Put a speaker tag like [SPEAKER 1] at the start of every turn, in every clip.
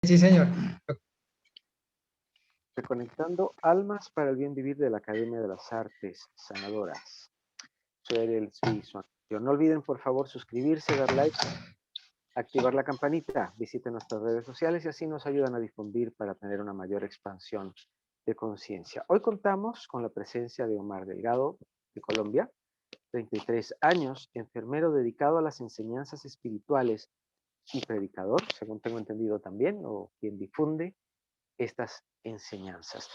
[SPEAKER 1] Sí, señor.
[SPEAKER 2] Reconectando almas para el bien vivir de la Academia de las Artes Sanadoras. Soy Ariel Suizo. No olviden, por favor, suscribirse, dar like, activar la campanita, visiten nuestras redes sociales y así nos ayudan a difundir para tener una mayor expansión de conciencia. Hoy contamos con la presencia de Omar Delgado, de Colombia, 33 años, enfermero dedicado a las enseñanzas espirituales y predicador, según tengo entendido también, o quien difunde estas enseñanzas.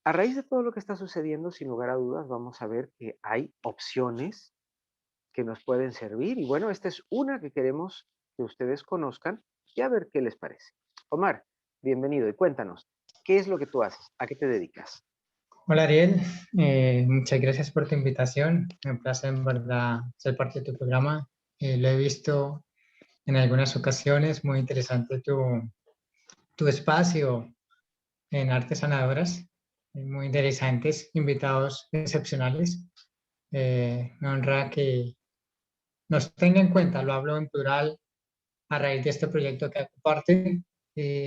[SPEAKER 2] A raíz de todo lo que está sucediendo, sin lugar a dudas, vamos a ver que hay opciones que nos pueden servir. Y bueno, esta es una que queremos que ustedes conozcan y a ver qué les parece. Omar, bienvenido y cuéntanos, ¿qué es lo que tú haces? ¿A qué te dedicas?
[SPEAKER 1] Hola Ariel, muchas gracias por tu invitación. Me place en verdad ser parte de tu programa. Lo he visto en algunas ocasiones, muy interesante tu espacio en Artes Sanadoras, muy interesantes, invitados excepcionales. Me honra que nos tenga en cuenta, lo hablo en plural, a raíz de este proyecto que comparte.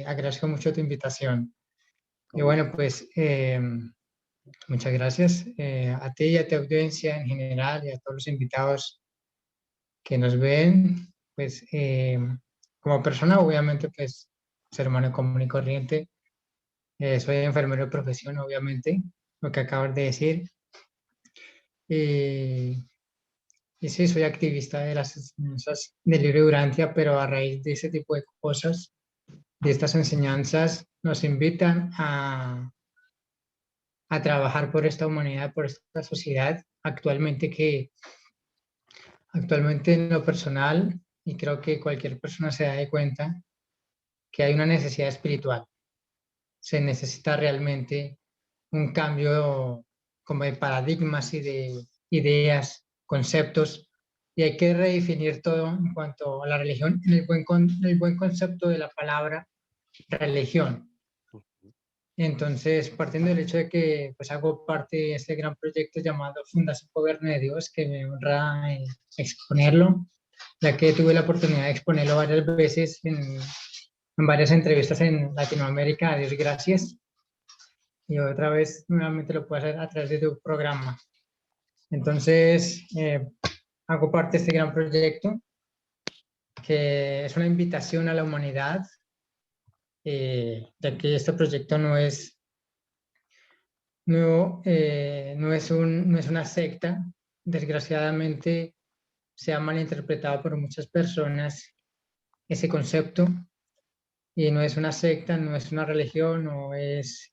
[SPEAKER 1] Agradezco mucho tu invitación. Y
[SPEAKER 2] Con
[SPEAKER 1] bueno,
[SPEAKER 2] gusto.
[SPEAKER 1] pues muchas gracias a ti y a tu audiencia en general y a todos los invitados que nos ven. Pues como persona, obviamente, pues ser humano común y corriente. Soy enfermero de profesión, obviamente, lo que acabas de decir. Eh, y sí, soy activista de las enseñanzas de libre Durantia, pero a raíz de ese tipo de cosas, de estas enseñanzas, nos invitan a trabajar por esta humanidad, por esta sociedad actualmente en lo personal, y creo que cualquier persona se da de cuenta que hay una necesidad espiritual. Se necesita realmente un cambio como de paradigmas y de ideas, conceptos, y hay que redefinir todo en cuanto a la religión, en el buen concepto de la palabra religión. Entonces, partiendo del hecho de que pues, hago parte de este gran proyecto llamado Fundación Gobierno de Dios, que me honra exponerlo, ya que tuve la oportunidad de exponerlo varias veces en varias entrevistas en Latinoamérica, a Dios gracias, y otra vez nuevamente lo puedo hacer a través de tu programa. Entonces, hago parte de este gran proyecto, que es una invitación a la humanidad, ya que este proyecto no es una secta. Desgraciadamente se ha malinterpretado por muchas personas ese concepto, y no es una secta, no es una religión, no es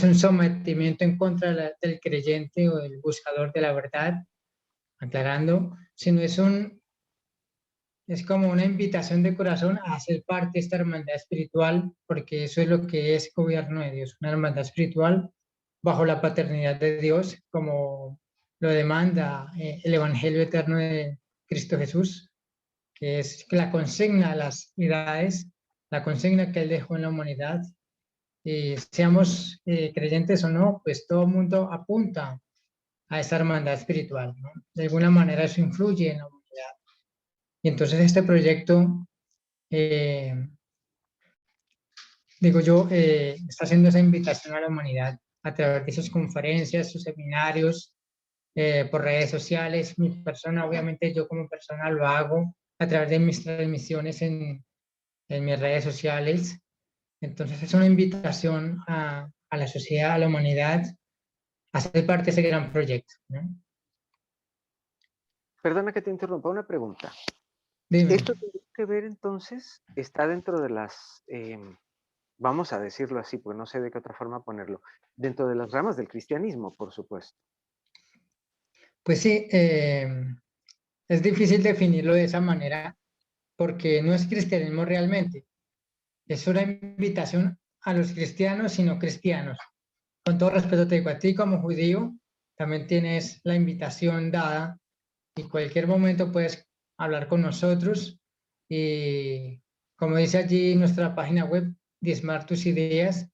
[SPEAKER 1] un sometimiento en contra del creyente o del buscador de la verdad, aclarando, sino es como una invitación de corazón a ser parte de esta hermandad espiritual, porque eso es lo que es Gobierno de Dios, una hermandad espiritual bajo la paternidad de Dios, como lo demanda el Evangelio eterno de Cristo Jesús, que es la consigna a las edades, la consigna que Él dejó en la humanidad. Y seamos creyentes o no, pues todo el mundo apunta a esa hermandad espiritual, ¿no? De alguna manera eso influye en la humanidad. Y entonces este proyecto, eh, digo yo, está haciendo esa invitación a la humanidad a través de sus conferencias, sus seminarios, por redes sociales. Mi persona, obviamente yo como persona lo hago a través de mis transmisiones en mis redes sociales. Entonces es una invitación a la sociedad, a la humanidad, a ser parte de ese gran proyecto, ¿no?
[SPEAKER 2] Perdona que te interrumpa, una pregunta.
[SPEAKER 1] Dime.
[SPEAKER 2] ¿Esto tiene que ver entonces? ¿Está dentro de las, vamos a decirlo así, porque no sé de qué otra forma ponerlo, dentro de las ramas del cristianismo, por supuesto?
[SPEAKER 1] Pues sí, es difícil definirlo de esa manera porque no es cristianismo realmente. Es una invitación a los cristianos y no cristianos. Con todo respeto te digo, a ti como judío también tienes la invitación dada, y cualquier momento puedes hablar con nosotros y, como dice allí nuestra página web, diezmar tus ideas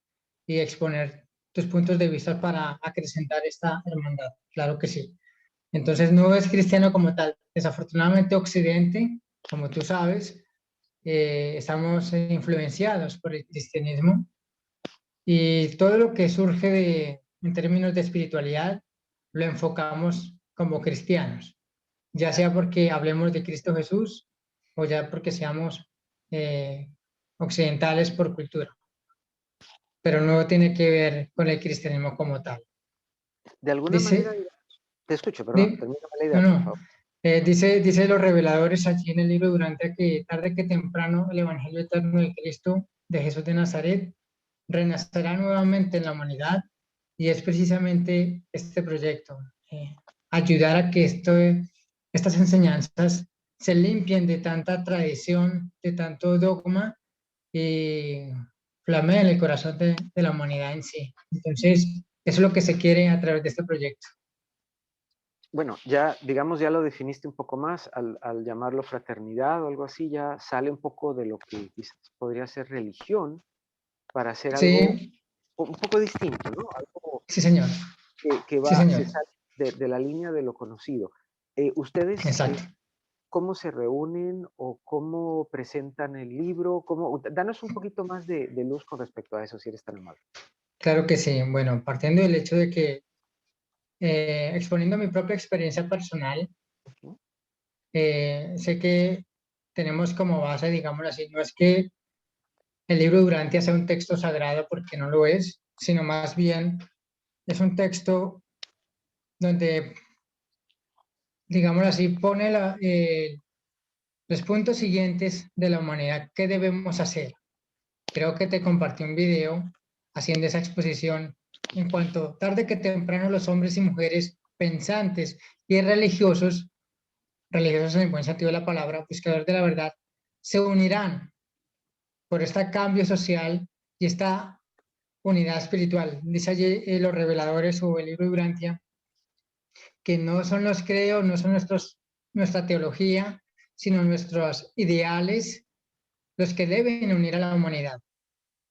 [SPEAKER 1] y exponer tus puntos de vista para acrecentar esta hermandad. Claro que sí. Entonces no es cristiano como tal. Desafortunadamente Occidente, como tú sabes, estamos influenciados por el cristianismo y todo lo que surge en términos de espiritualidad lo enfocamos como cristianos, ya sea porque hablemos de Cristo Jesús o ya porque seamos eh, occidentales por cultura, pero no tiene que ver con el cristianismo como tal.
[SPEAKER 2] De alguna manera,
[SPEAKER 1] Dice,
[SPEAKER 2] te escucho, perdón,
[SPEAKER 1] di-
[SPEAKER 2] termíname la
[SPEAKER 1] no,
[SPEAKER 2] idea, por
[SPEAKER 1] no,
[SPEAKER 2] favor.
[SPEAKER 1] dice los reveladores allí en el libro durante que tarde que temprano el Evangelio eterno de Cristo, de Jesús de Nazaret, renacerá nuevamente en la humanidad y es precisamente este proyecto, ayudar a que estas enseñanzas se limpien de tanta tradición, de tanto dogma y flameen el corazón de la humanidad en sí. Entonces, eso es lo que se quiere a través de este proyecto.
[SPEAKER 2] Bueno, ya, digamos, ya lo definiste un poco más al llamarlo fraternidad o algo así, ya sale un poco de lo que quizás podría ser religión para hacer algo
[SPEAKER 1] Sí,
[SPEAKER 2] un poco distinto, ¿no? Algo
[SPEAKER 1] sí, señor.
[SPEAKER 2] que
[SPEAKER 1] Sí,
[SPEAKER 2] va,
[SPEAKER 1] señor.
[SPEAKER 2] se sale de la línea de lo conocido. ¿Ustedes
[SPEAKER 1] Exacto.
[SPEAKER 2] cómo se reúnen o cómo presentan el libro? Danos un poquito más de luz con respecto a eso, si eres tan amable.
[SPEAKER 1] Claro que sí. Bueno, partiendo del hecho de que, exponiendo mi propia experiencia personal,
[SPEAKER 2] Ujú.
[SPEAKER 1] sé que tenemos como base, digámoslo así, no es que el libro de Durantia sea un texto sagrado porque no lo es, sino más bien es un texto donde, digámoslo así, pone los puntos siguientes de la humanidad, qué debemos hacer. Creo que te compartí un video haciendo esa exposición en cuanto tarde que temprano los hombres y mujeres pensantes y religiosos en el buen sentido de la palabra, buscadores de la verdad, se unirán por este cambio social y esta unidad espiritual. Dice allí los reveladores o el libro de Urantia, que no son los credos, no son nuestra teología, sino nuestros ideales los que deben unir a la humanidad.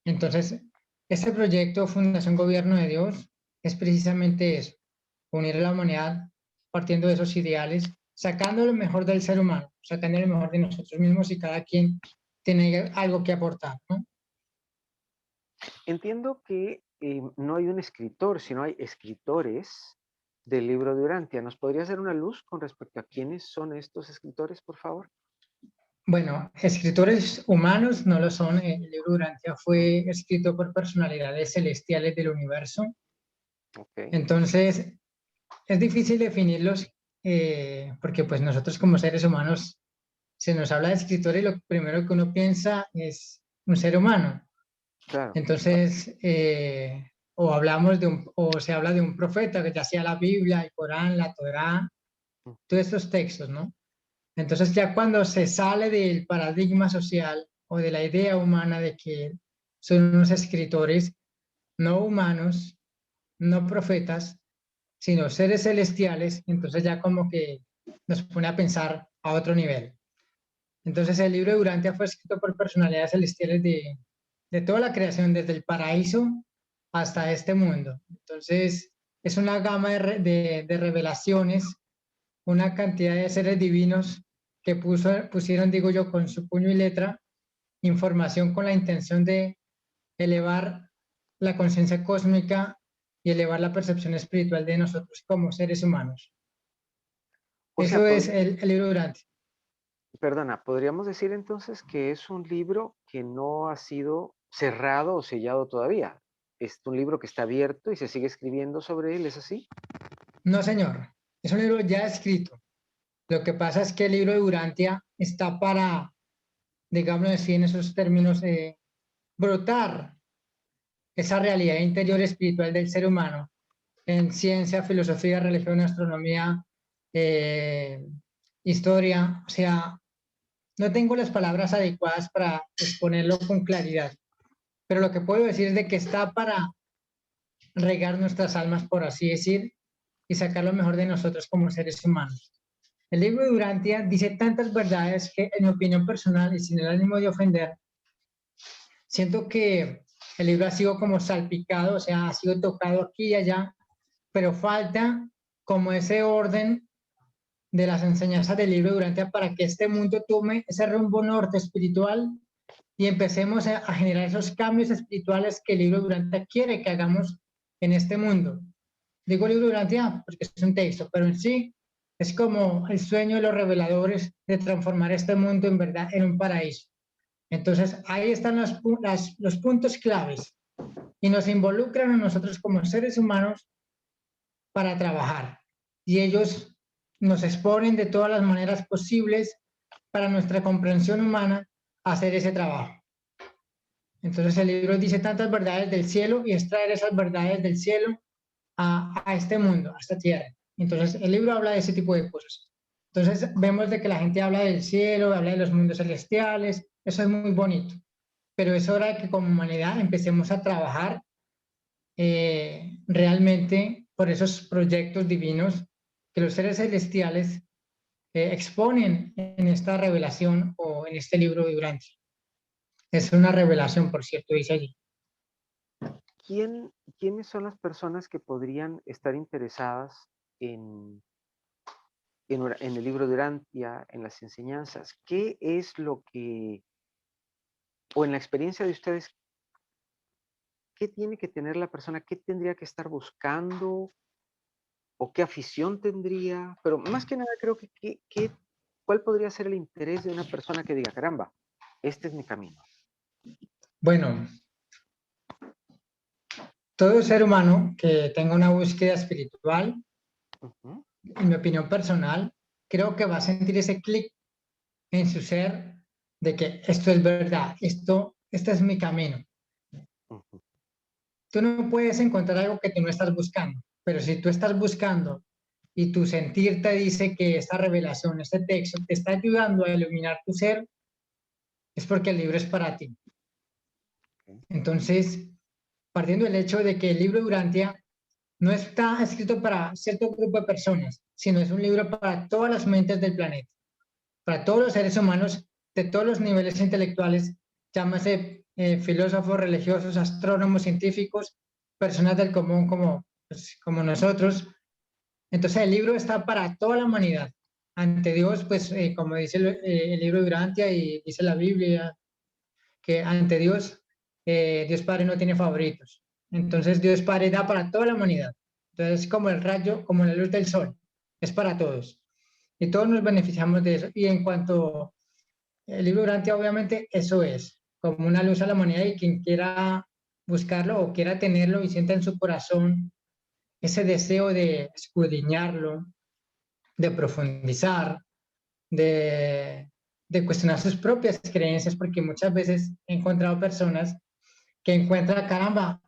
[SPEAKER 1] Entonces, este proyecto Fundación Gobierno de Dios es precisamente eso, unir a la humanidad partiendo de esos ideales, sacando lo mejor del ser humano, sacando lo mejor de nosotros mismos y cada quien tiene algo que aportar, ¿no?
[SPEAKER 2] Entiendo que no hay un escritor, sino hay escritores del libro de Urantia. ¿Nos podría hacer una luz con respecto a quiénes son estos escritores, por favor?
[SPEAKER 1] Bueno, escritores humanos no lo son. El libro Urantia fue escrito por personalidades celestiales del universo.
[SPEAKER 2] Ok,
[SPEAKER 1] Entonces, es difícil definirlos porque pues nosotros como seres humanos se nos habla de escritor y lo primero que uno piensa es un ser humano.
[SPEAKER 2] claro.
[SPEAKER 1] Entonces, o se habla de un profeta, que ya sea la Biblia, el Corán, la Torá, todos estos textos, ¿no? Entonces ya cuando se sale del paradigma social o de la idea humana de que son unos escritores no humanos, no profetas, sino seres celestiales, entonces ya como que nos pone a pensar a otro nivel. Entonces el libro de Urantia fue escrito por personalidades celestiales de toda la creación, desde el paraíso hasta este mundo. Entonces es una gama de revelaciones, una cantidad de seres divinos que pusieron, digo yo, con su puño y letra, información con la intención de elevar la conciencia cósmica y elevar la percepción espiritual de nosotros como seres humanos.
[SPEAKER 2] O sea,
[SPEAKER 1] Eso es el libro de Urantia.
[SPEAKER 2] perdona, podríamos decir entonces que es un libro que no ha sido cerrado o sellado todavía. Es un libro que está abierto y se sigue escribiendo sobre él, ¿es así?
[SPEAKER 1] No, señor, es un libro ya escrito. Lo que pasa es que el libro de Urantia está para, digamos así, en esos términos, brotar esa realidad interior espiritual del ser humano en ciencia, filosofía, religión, astronomía, eh, historia. O sea, no tengo las palabras adecuadas para exponerlo con claridad, pero lo que puedo decir es de que está para regar nuestras almas, por así decir, y sacar lo mejor de nosotros como seres humanos. El libro de Durantia dice tantas verdades que, en mi opinión personal y sin el ánimo de ofender, siento que el libro ha sido como salpicado, o sea, ha sido tocado aquí y allá, pero falta como ese orden de las enseñanzas del libro Durantia para que este mundo tome ese rumbo norte espiritual y empecemos a generar esos cambios espirituales que el libro Durantia quiere que hagamos en este mundo. Digo libro Durantia porque es un texto, pero en sí es como el sueño de los reveladores de transformar este mundo en verdad en un paraíso. Entonces ahí están los puntos claves y nos involucran a nosotros como seres humanos para trabajar. Y ellos nos exponen de todas las maneras posibles para nuestra comprensión humana hacer ese trabajo. Entonces el libro dice tantas verdades del cielo y extraer esas verdades del cielo a este mundo, a esta tierra. Entonces el libro habla de ese tipo de cosas. Entonces vemos de que la gente habla del cielo, habla de los mundos celestiales, eso es muy bonito. Pero es hora de que como humanidad empecemos a trabajar realmente por esos proyectos divinos que los seres celestiales exponen en esta revelación o en este libro de Durantia. Es una revelación, por cierto, dice allí.
[SPEAKER 2] ¿Quiénes son las personas que podrían estar interesadas en el libro de Durantia, en las enseñanzas? ¿Qué es lo que, o en la experiencia de ustedes, qué tiene que tener la persona? ¿Qué tendría que estar buscando? ¿O qué afición tendría? Pero más que nada creo que ¿cuál podría ser el interés de una persona que diga, caramba, este es mi camino?
[SPEAKER 1] Bueno, todo ser humano que tenga una búsqueda espiritual, en mi opinión personal, creo que va a sentir ese clic en su ser de que esto es verdad, este es mi camino. Tú no puedes encontrar algo que tú no estás buscando, pero si tú estás buscando y tu sentir te dice que esta revelación, este texto te está ayudando a iluminar tu ser, es porque el libro es para ti. Entonces, partiendo del hecho de que el libro Durantia no está escrito para cierto grupo de personas, sino es un libro para todas las mentes del planeta, para todos los seres humanos de todos los niveles intelectuales, llámase filósofos, religiosos, astrónomos, científicos, personas del común como nosotros. Entonces el libro está para toda la humanidad. Ante Dios, pues como dice el libro Durantia y dice la Biblia, que ante Dios, Dios Padre no tiene favoritos. Entonces Dios Padre da para toda la humanidad. Entonces es como el rayo, como la luz del sol, es para todos. Y todos nos beneficiamos de eso. Y en cuanto el libro Durantia, obviamente eso es, como una luz a la humanidad y quien quiera buscarlo o quiera tenerlo y sienta en su corazón ese deseo de escudriñarlo, de profundizar, de cuestionar sus propias creencias, porque muchas veces he encontrado personas que encuentran, caramba,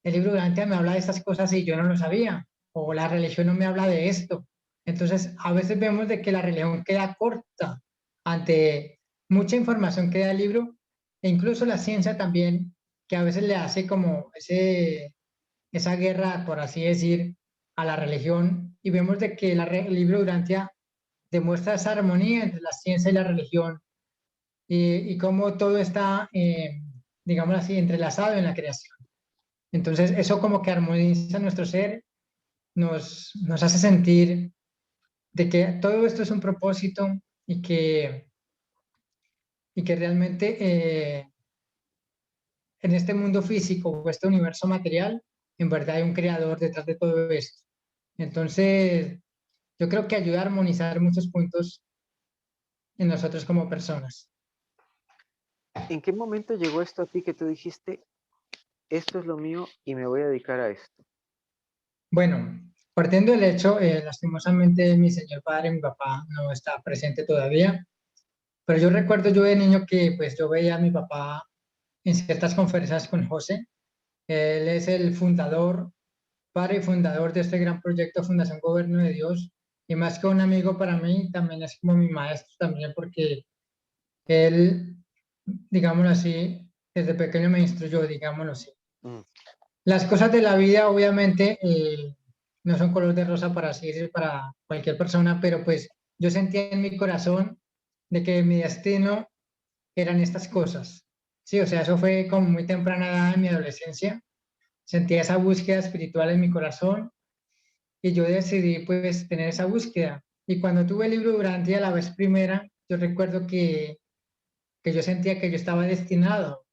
[SPEAKER 1] el libro Durantia me habla de estas cosas y yo no lo sabía, o la religión no me habla de esto. Entonces, a veces vemos de que la religión queda corta ante mucha información que da el libro, e incluso la ciencia también, que a veces le hace como esa guerra, por así decir, a la religión, y vemos de que el libro Durantia demuestra esa armonía entre la ciencia y la religión, y cómo todo está, digamos así, entrelazado en la creación. Entonces, eso como que armoniza nuestro ser, nos hace sentir de que todo esto es un propósito y que realmente en este mundo físico o este universo material, en verdad hay un creador detrás de todo esto. Entonces, yo creo que ayuda a armonizar muchos puntos en nosotros como personas.
[SPEAKER 2] ¿En qué momento llegó esto a ti que tú dijiste, esto es lo mío y me voy a dedicar a esto?
[SPEAKER 1] Bueno, partiendo del hecho, lastimosamente mi señor padre, mi papá, no está presente todavía, pero yo recuerdo yo de niño que pues yo veía a mi papá en ciertas conferencias con José. Él es el fundador, padre y fundador de este gran proyecto Fundación Gobierno de Dios, y más que un amigo para mí, también es como mi maestro también, porque él, digámoslo así, desde pequeño me instruyó, digámoslo así. Las cosas de la vida, obviamente, no son color de rosa para así decir, para cualquier persona, pero pues yo sentía en mi corazón de que mi destino eran estas cosas. Sí, o sea, eso fue como muy temprana edad en mi adolescencia. Sentía esa búsqueda espiritual en mi corazón y yo decidí pues tener esa búsqueda. Y cuando tuve el libro Durante a la vez primera, yo recuerdo que yo sentía que yo estaba destinado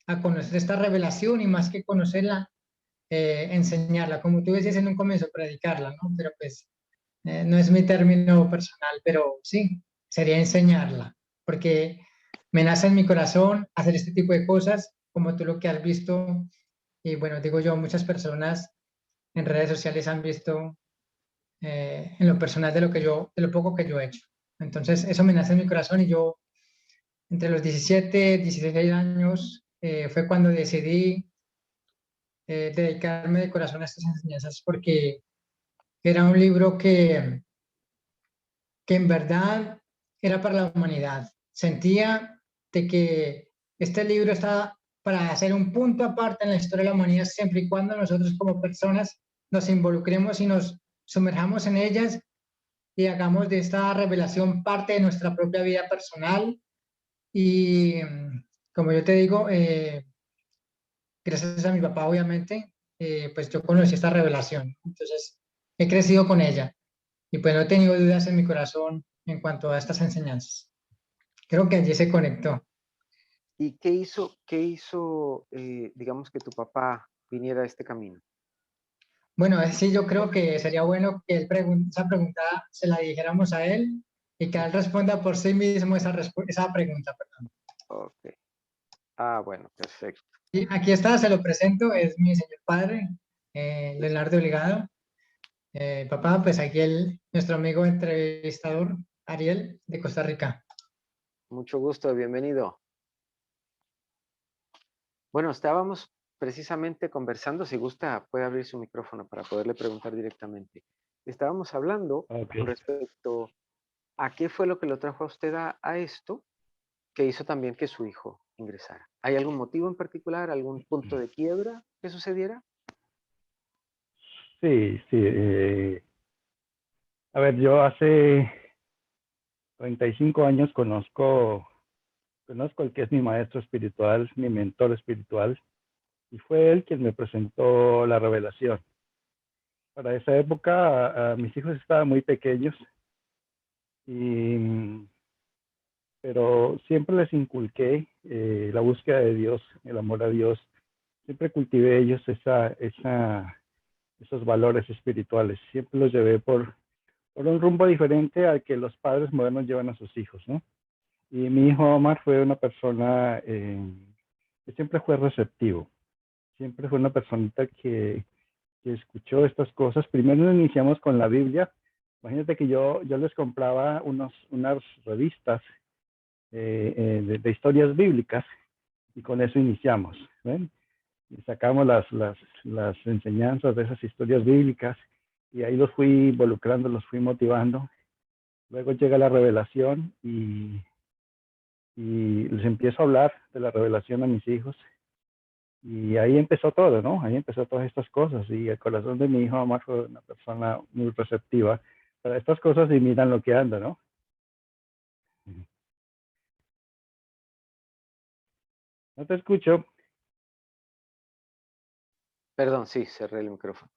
[SPEAKER 1] a conocer esta revelación y más que conocerla, enseñarla. Como tú decías en un comienzo, predicarla, ¿no? Pero pues no es mi término personal, pero sí, sería enseñarla, porque me nace en mi corazón hacer este tipo de cosas, como tú lo que has visto, y bueno, digo yo, muchas personas en redes sociales han visto en lo personal de lo poco que yo he hecho. Entonces, eso me nace en mi corazón y yo, entre los 17, 16 años, fue cuando decidí dedicarme de corazón a estas enseñanzas porque era un libro que en verdad era para la humanidad. Sentía de que este libro está para hacer un punto aparte en la historia de la humanidad siempre y cuando nosotros como personas nos involucremos y nos sumerjamos en ellas y hagamos de esta revelación parte de nuestra propia vida personal. Y como yo te digo, gracias a mi papá, obviamente, pues yo conocí esta revelación. Entonces, he crecido con ella y pues no he tenido dudas en mi corazón en cuanto a estas enseñanzas. Creo que allí se conectó.
[SPEAKER 2] ¿Y qué hizo, digamos, que tu papá viniera a este camino?
[SPEAKER 1] Bueno, sí, yo creo que sería bueno que esa pregunta se la dijéramos a él y que él responda por sí mismo esa pregunta. Perdón.
[SPEAKER 2] Ok. Ah, bueno, perfecto.
[SPEAKER 1] Y aquí está, se lo presento, es mi señor padre, Leonardo Obligado. Papá, pues aquí nuestro amigo entrevistador, Ariel, de Costa Rica.
[SPEAKER 2] Mucho gusto, bienvenido. Bueno, estábamos precisamente conversando, si gusta puede abrir su micrófono para poderle preguntar directamente. Estábamos hablando
[SPEAKER 3] Ok.
[SPEAKER 2] con respecto a qué fue lo que lo trajo a usted a esto, que hizo también que su hijo ingresara. ¿Hay algún motivo en particular, algún punto de quiebra que sucediera?
[SPEAKER 3] Sí, sí. A ver, yo hace 35 años conozco el que es mi maestro espiritual, mi mentor espiritual, y fue él quien me presentó la revelación. Para esa época, mis hijos estaban muy pequeños, pero siempre les inculqué la búsqueda de Dios, el amor a Dios. Siempre cultivé ellos esos valores espirituales. Siempre los llevé por un rumbo diferente al que los padres modernos llevan a sus hijos, ¿no? Y mi hijo Omar fue una persona que siempre fue receptivo, siempre fue una personita que escuchó estas cosas. Primero iniciamos con la Biblia. Imagínate que yo les compraba unas revistas de historias bíblicas y con eso iniciamos, ¿ven? Y sacamos las enseñanzas de esas historias bíblicas y ahí los fui involucrando, los fui motivando. Luego llega la revelación y les empiezo a hablar de la revelación a mis hijos. Y ahí empezó todo, ¿no? Ahí empezó todas estas cosas. Y el corazón de mi hijo Omar fue una persona muy receptiva para estas cosas y miran lo que anda, ¿no? No te escucho.
[SPEAKER 2] Perdón, sí, cerré el micrófono.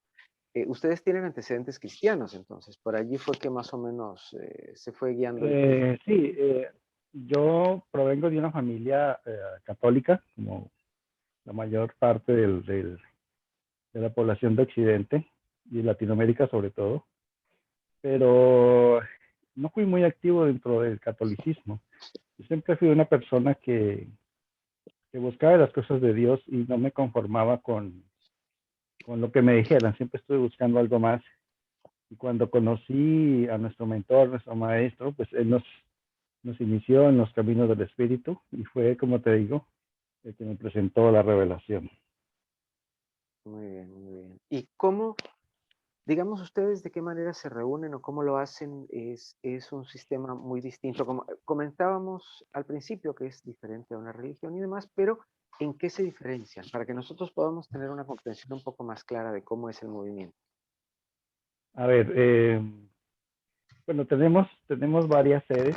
[SPEAKER 2] Ustedes tienen antecedentes cristianos, entonces, por allí fue que más o menos se fue guiando
[SPEAKER 3] Sí, yo provengo de una familia católica, como la mayor parte de la población de Occidente y Latinoamérica sobre todo, pero no fui muy activo dentro del catolicismo. Yo siempre fui una persona que buscaba las cosas de Dios y no me conformaba con lo que me dijeran, siempre estuve buscando algo más. Y cuando conocí a nuestro mentor, nuestro maestro, pues él nos inició en los caminos del Espíritu y fue, como te digo, el que me presentó la revelación.
[SPEAKER 2] Muy bien, muy bien. ¿Y cómo, digamos ustedes, de qué manera se reúnen o cómo lo hacen? Es un sistema muy distinto. Como comentábamos al principio, que es diferente a una religión y demás, pero ¿en qué se diferencian? Para que nosotros podamos tener una comprensión un poco más clara de cómo es el movimiento.
[SPEAKER 3] A ver, bueno, tenemos varias sedes.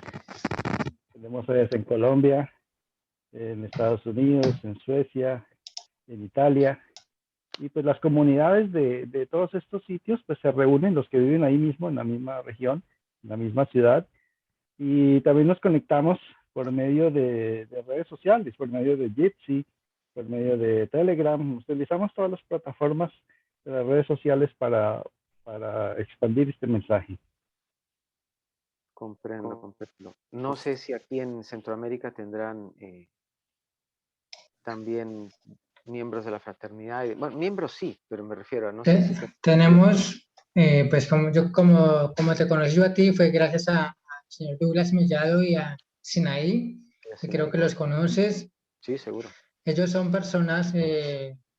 [SPEAKER 3] Tenemos sedes en Colombia, en Estados Unidos, en Suecia, en Italia. Y pues las comunidades de todos estos sitios pues se reúnen, los que viven ahí mismo en la misma región, la misma ciudad. Y también nos conectamos por medio de redes sociales, por medio de Jitsi, por medio de Telegram. Utilizamos todas las plataformas de las redes sociales para expandir este mensaje.
[SPEAKER 2] Comprendo, comprendo. No sé si aquí en Centroamérica tendrán también miembros de la fraternidad. Bueno, miembros sí, pero me refiero a no sé si...
[SPEAKER 1] Tenemos, pues como te conocí yo a ti, fue gracias al señor Douglas Mellado y a Sinaí, que creo que los conoces.
[SPEAKER 2] Sí, seguro.
[SPEAKER 1] Ellos son personas,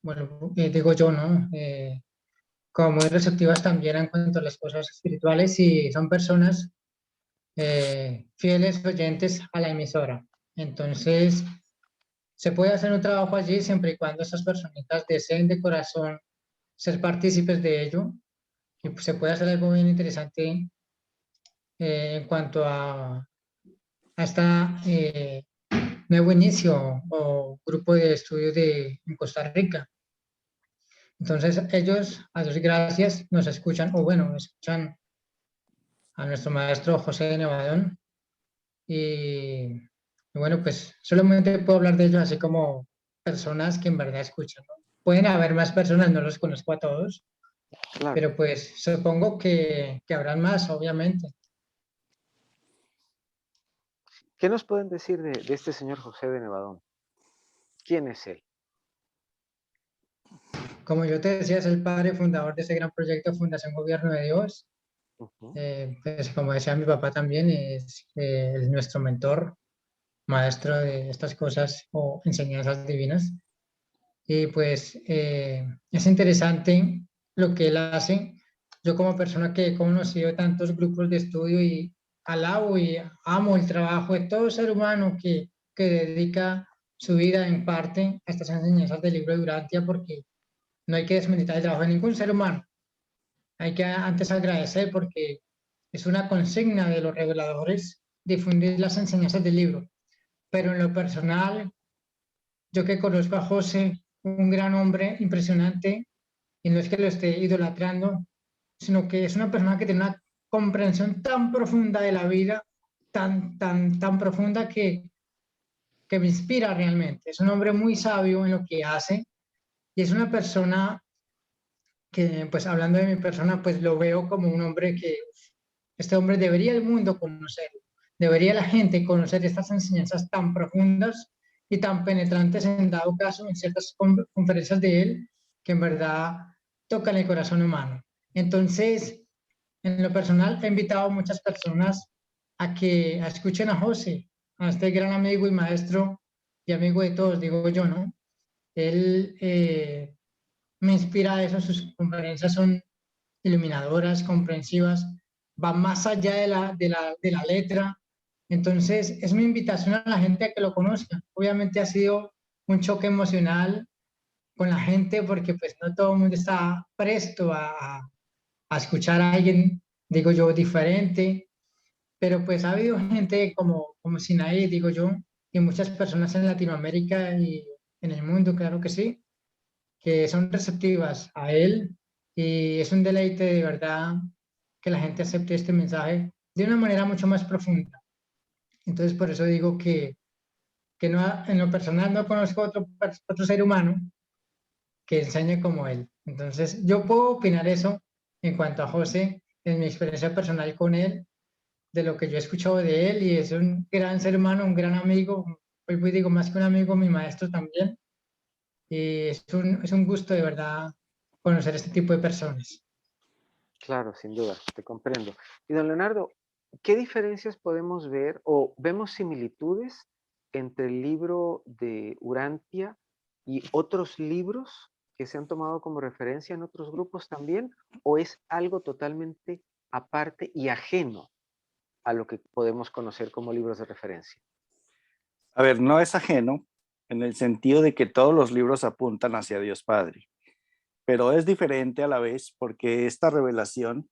[SPEAKER 1] bueno, digo yo, ¿no? Como muy receptivas también en cuanto a las cosas espirituales y son personas fieles oyentes a la emisora. Entonces, se puede hacer un trabajo allí siempre y cuando esas personitas deseen de corazón ser partícipes de ello y pues, se puede hacer algo bien interesante en cuanto a esta nuevo inicio o grupo de estudio en Costa Rica. Entonces ellos, a Dios gracias, nos escuchan, o bueno, escuchan a nuestro maestro José de Nevadón y bueno, pues solamente puedo hablar de ellos así como personas que en verdad escuchan, ¿no? Pueden haber más personas, no los conozco a todos,
[SPEAKER 2] Claro.
[SPEAKER 1] pero pues supongo que habrán más, obviamente.
[SPEAKER 2] ¿Qué nos pueden decir de este señor José de Nevadón? ¿Quién es él?
[SPEAKER 1] Como yo te decía, es el padre fundador de ese gran proyecto Fundación Gobierno de Dios. Pues como decía mi papá también, es nuestro mentor, maestro de estas cosas o enseñanzas divinas. Y pues es interesante lo que él hace. Yo como persona que he conocido tantos grupos de estudio y alabo y amo el trabajo de todo ser humano que dedica su vida en parte a estas enseñanzas del libro de Urantia, porque no hay que desmeditar el trabajo de ningún ser humano. Hay que antes agradecer porque es una consigna de los reveladores difundir las enseñanzas del libro. Pero en lo personal, yo que conozco a José, un gran hombre impresionante, y no es que lo esté idolatrando, sino que es una persona que tiene una comprensión tan profunda de la vida, tan profunda que me inspira realmente. Es un hombre muy sabio en lo que hace y es una persona que, pues hablando de mi persona, pues lo veo como un hombre que este hombre debería el mundo conocer, debería la gente conocer estas enseñanzas tan profundas y tan penetrantes en dado caso en ciertas conferencias de él que en verdad tocan el corazón humano. Entonces, en lo personal, he invitado a muchas personas a que escuchen a José, a este gran amigo y maestro y amigo de todos, digo yo, ¿no? Él me inspira a eso, sus conferencias son iluminadoras, comprensivas, van más allá de la letra. Entonces, es mi invitación a la gente a que lo conozca. Obviamente ha sido un choque emocional con la gente porque pues no todo el mundo está presto a escuchar a alguien, digo yo, diferente, pero pues ha habido gente como Sinaí, digo yo, y muchas personas en Latinoamérica y en el mundo, claro que sí, que son receptivas a él y es un deleite de verdad que la gente acepte este mensaje de una manera mucho más profunda. Entonces, por eso digo que no, en lo personal no conozco otro ser humano que enseñe como él. Entonces, yo puedo opinar eso en cuanto a José, en mi experiencia personal con él, de lo que yo he escuchado de él, y es un gran ser humano, un gran amigo, hoy digo más que un amigo, mi maestro también, y es un gusto de verdad conocer este tipo de personas.
[SPEAKER 2] Claro, sin duda, te comprendo. Y don Leonardo, ¿qué diferencias podemos ver o vemos similitudes entre el libro de Urantia y otros libros que se han tomado como referencia en otros grupos también? ¿O es algo totalmente aparte y ajeno a lo que podemos conocer como libros de referencia?
[SPEAKER 4] A ver, no es ajeno en el sentido de que todos los libros apuntan hacia Dios Padre, pero es diferente a la vez porque esta revelación,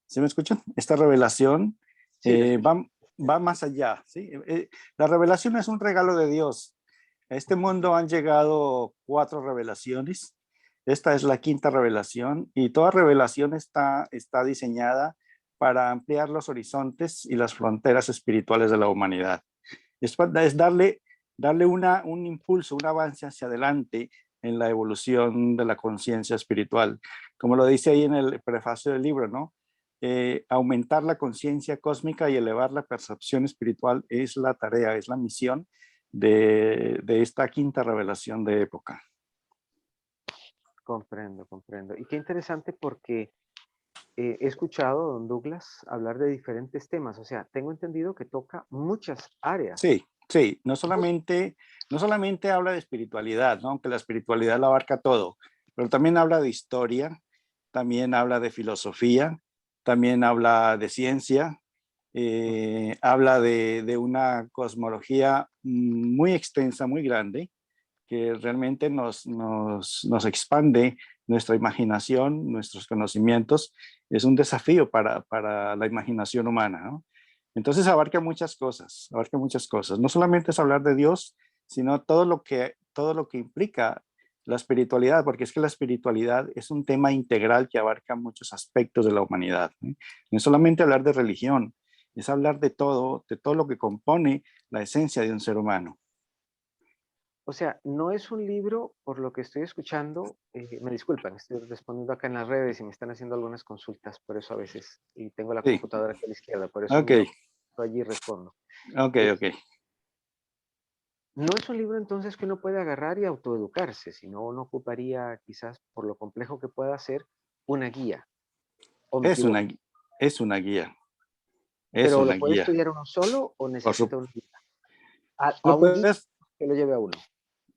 [SPEAKER 4] ¿sí me escuchan? Esta revelación
[SPEAKER 2] Sí,
[SPEAKER 4] va más allá, ¿sí? La revelación es un regalo de Dios. A este mundo han llegado 4 revelaciones. Esta es la 5ª revelación y toda revelación está diseñada para ampliar los horizontes y las fronteras espirituales de la humanidad. Es darle un impulso, un avance hacia adelante en la evolución de la conciencia espiritual. Como lo dice ahí en el prefacio del libro, ¿no? Aumentar la conciencia cósmica y elevar la percepción espiritual es la tarea, es la misión de esta quinta revelación de época.
[SPEAKER 2] Comprendo, comprendo. Y qué interesante porque he escuchado a don Douglas hablar de diferentes temas. O sea, tengo entendido que toca muchas áreas.
[SPEAKER 4] Sí, sí, no solamente habla de espiritualidad, ¿no? Aunque la espiritualidad la abarca todo, pero también habla de historia, también habla de filosofía, también habla de ciencia, habla de una cosmología muy extensa, muy grande, que realmente nos expande nuestra imaginación, nuestros conocimientos. Es un desafío para la imaginación humana, ¿no? Entonces abarca muchas cosas, abarca muchas cosas. No solamente es hablar de Dios, sino todo lo que implica la espiritualidad, porque es que la espiritualidad es un tema integral que abarca muchos aspectos de la humanidad, ¿eh? No es solamente hablar de religión, es hablar de todo lo que compone la esencia de un ser humano.
[SPEAKER 2] O sea, no es un libro, por lo que estoy escuchando, me disculpan, estoy respondiendo acá en las redes y me están haciendo algunas consultas, por eso a veces, y tengo la
[SPEAKER 4] Sí,
[SPEAKER 2] computadora aquí a la izquierda, por eso
[SPEAKER 4] ok,
[SPEAKER 2] miro allí y respondo.
[SPEAKER 4] ok,
[SPEAKER 2] Eh,
[SPEAKER 4] ok.
[SPEAKER 2] no es un libro entonces que uno puede agarrar y autoeducarse, sino uno ocuparía quizás, por lo complejo que pueda ser, una guía, o me
[SPEAKER 4] Es una,
[SPEAKER 2] equivoco.
[SPEAKER 4] es una guía, es
[SPEAKER 2] Pero ¿lo
[SPEAKER 4] una
[SPEAKER 2] puede
[SPEAKER 4] guía.
[SPEAKER 2] estudiar uno solo o
[SPEAKER 4] Por su,
[SPEAKER 2] necesita una guía? A
[SPEAKER 4] lo
[SPEAKER 2] un guía
[SPEAKER 4] puedes,
[SPEAKER 2] que lo lleve a uno.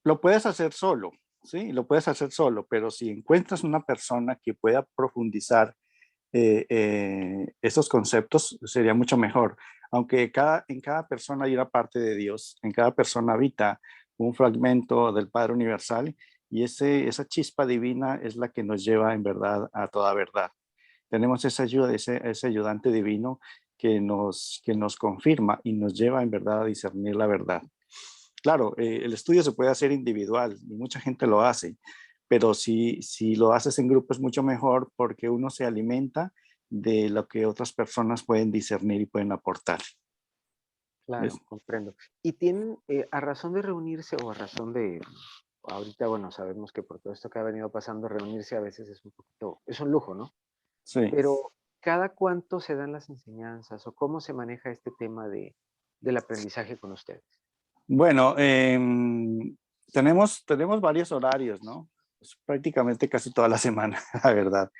[SPEAKER 4] lo puedes hacer solo, ¿sí? Lo puedes hacer solo, pero si encuentras una persona que pueda profundizar esos conceptos, sería mucho mejor. Aunque en cada persona hay una parte de Dios, en cada persona habita un fragmento del Padre Universal y esa chispa divina es la que nos lleva en verdad a toda verdad. Tenemos esa ayuda, ese ayudante divino que nos confirma y nos lleva en verdad a discernir la verdad. Claro, el estudio se puede hacer individual y mucha gente lo hace, pero si lo haces en grupo es mucho mejor porque uno se alimenta de lo que otras personas pueden discernir y pueden aportar. ¿Ves?
[SPEAKER 2] Claro, comprendo. Y tienen, a razón de reunirse o a razón de, ahorita, bueno, sabemos que por todo esto que ha venido pasando, reunirse a veces es un poquito, es un lujo, ¿no?
[SPEAKER 4] Sí.
[SPEAKER 2] Pero, ¿cada cuánto se dan las enseñanzas o cómo se maneja este tema del aprendizaje con ustedes?
[SPEAKER 4] Bueno, tenemos varios horarios, ¿no? Pues prácticamente casi toda la semana, la verdad.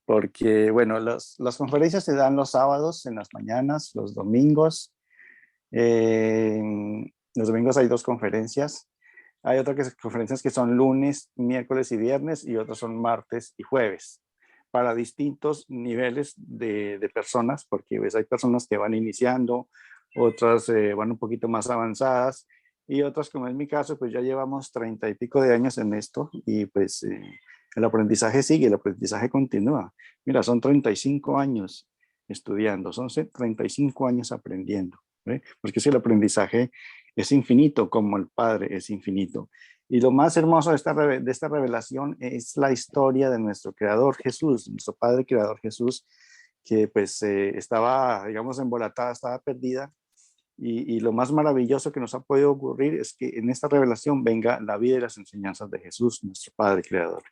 [SPEAKER 4] Porque, bueno, las conferencias se dan los sábados en las mañanas, los domingos. Los domingos hay 2 conferencias. Hay conferencias que son lunes, miércoles y viernes y otras son martes y jueves para distintos niveles de personas, porque pues, hay personas que van iniciando, otras van un poquito más avanzadas y otras, como es mi caso, pues ya llevamos 30 y pico de años en esto y pues el aprendizaje sigue, el aprendizaje continúa. Mira, son 35 años estudiando, son 35 años aprendiendo, ¿eh? Porque si el aprendizaje es infinito, como el Padre es infinito. Y lo más hermoso de esta revelación es la historia de nuestro Creador Jesús, nuestro Padre Creador Jesús, que pues estaba, digamos, embolatada, estaba perdida. Y lo más maravilloso que nos ha podido ocurrir es que en esta revelación venga la vida y las enseñanzas de Jesús, nuestro Padre Creador.